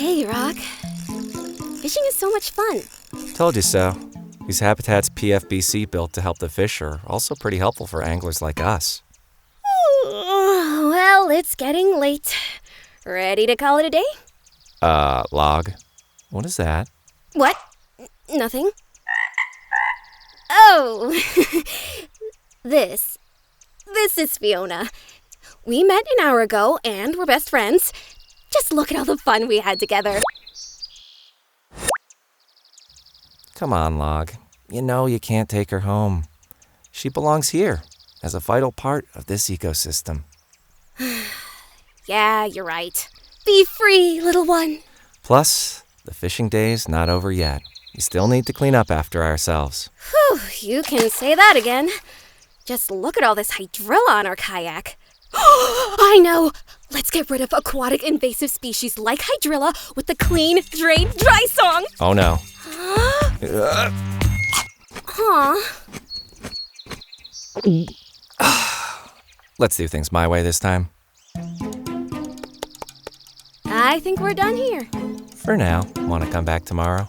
day, Rock. Fishing is so much fun. Told you so. These habitats PFBC built to help the fish are also pretty helpful for anglers like us. Well, it's getting late. Ready to call it a day? Log. What is that? What? Nothing. Oh, This is Fiona. We met an hour ago and we're best friends. Just look at all the fun we had together. Come on, Log. You know you can't take her home. She belongs here as a vital part of this ecosystem. Yeah, you're right. Be free, little one. Plus, the fishing day's not over yet. We still need to clean up after ourselves. Whew, you can say that again. Just look at all this hydrilla on our kayak. I know! Let's get rid of aquatic invasive species like hydrilla with the clean, drain, dry song! Oh no. Let's do things my way this time. I think we're done here. For now. Want to come back tomorrow?